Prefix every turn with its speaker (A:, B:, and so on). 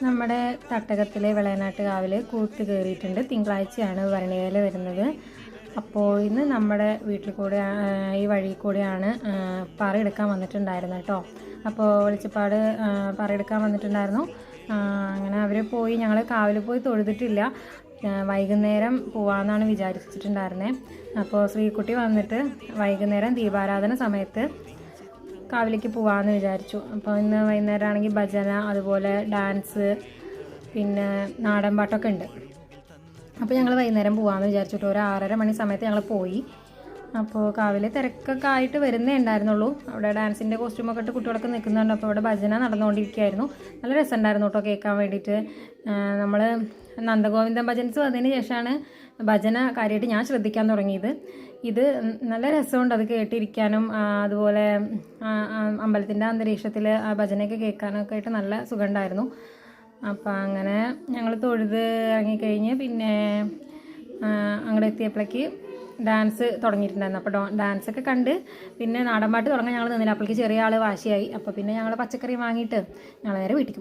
A: നമ്മുടെ തട്ടകത്തിലെ വെളയനാട്ട് കാവിൽ കൂത്ത് കയറിയിട്ടുണ്ട്. തിങ്കളാഴ്ചയാണ് ഭരണിവേല വരുന്നത്. അപ്പോൾ ഇന്ന് നമ്മുടെ വീട്ടിൽ കൂടെ ഈ വഴി കൂടെയാണ് പറ എടുക്കാൻ വന്നിട്ടുണ്ടായിരുന്നത് കേട്ടോ. അപ്പോൾ വെളിച്ചപ്പാട് പറ എടുക്കാൻ വന്നിട്ടുണ്ടായിരുന്നു. അങ്ങനെ അവർ പോയി, ഞങ്ങൾ കാവിൽ പോയി തൊഴുതിട്ടില്ല, വൈകുന്നേരം പോവാമെന്നാണ് വിചാരിച്ചിട്ടുണ്ടായിരുന്നത്. അപ്പോൾ ശ്രീകുട്ടി വന്നിട്ട് വൈകുന്നേരം ദീപാരാധന സമയത്ത് കാവിലേക്ക് പോകാമെന്ന് വിചാരിച്ചു. അപ്പോൾ ഇന്ന് വൈകുന്നേരം ആണെങ്കിൽ ഭജന, അതുപോലെ ഡാൻസ്, പിന്നെ നാടൻ പാട്ടൊക്കെ ഉണ്ട്. അപ്പോൾ ഞങ്ങൾ വൈകുന്നേരം പോകാമെന്ന് വിചാരിച്ചിട്ട് ഒരു 6:30 മണി സമയത്ത് ഞങ്ങൾ പോയി. അപ്പോൾ കാവിലെ തിരക്കൊക്കെ ആയിട്ട് വരുന്നേ ഉണ്ടായിരുന്നുള്ളൂ. അവിടെ ഡാൻസിൻ്റെ കോസ്റ്റ്യൂമൊക്കെ ഇട്ട് കുട്ടികളൊക്കെ നിൽക്കുന്നുണ്ട്. അപ്പോൾ ഇവിടെ ഭജന നടന്നുകൊണ്ടിരിക്കുകയായിരുന്നു. നല്ല രസമുണ്ടായിരുന്നു കേട്ടോ കേൾക്കാൻ വേണ്ടിയിട്ട്. നമ്മൾ നന്ദഗോവിന്ദൻ ഭജൻസ് വന്നതിന് ശേഷമാണ് ഭജന കാര്യമായിട്ട് ഞാൻ ശ്രദ്ധിക്കാൻ തുടങ്ങിയത്. ഇത് നല്ല രസമുണ്ട് അത് കേട്ടിരിക്കാനും, അതുപോലെ അമ്പലത്തിൻ്റെ അന്തരീക്ഷത്തിൽ ആ ഭജനയൊക്കെ കേൾക്കാനൊക്കെ ആയിട്ട് നല്ല സുഖമുണ്ടായിരുന്നു. അപ്പം അങ്ങനെ ഞങ്ങൾ തൊഴുത് ഇറങ്ങിക്കഴിഞ്ഞ് പിന്നെ അങ്ങോട്ട് എത്തിയപ്പോഴേക്ക് ഡാൻസ് തുടങ്ങിയിട്ടുണ്ടായിരുന്നു. അപ്പോൾ ഡാൻസൊക്കെ കണ്ട് പിന്നെ നാടൻപാട്ട് തുടങ്ങാൻ ഞങ്ങൾ നിന്നില്ല. അപ്പോഴേക്ക് ചെറിയ ആൾ വാശിയായി. അപ്പോൾ പിന്നെ ഞങ്ങൾ പച്ചക്കറി വാങ്ങിയിട്ട് ഞങ്ങൾ നേരെ വീട്ടിലേക്ക് പോയി.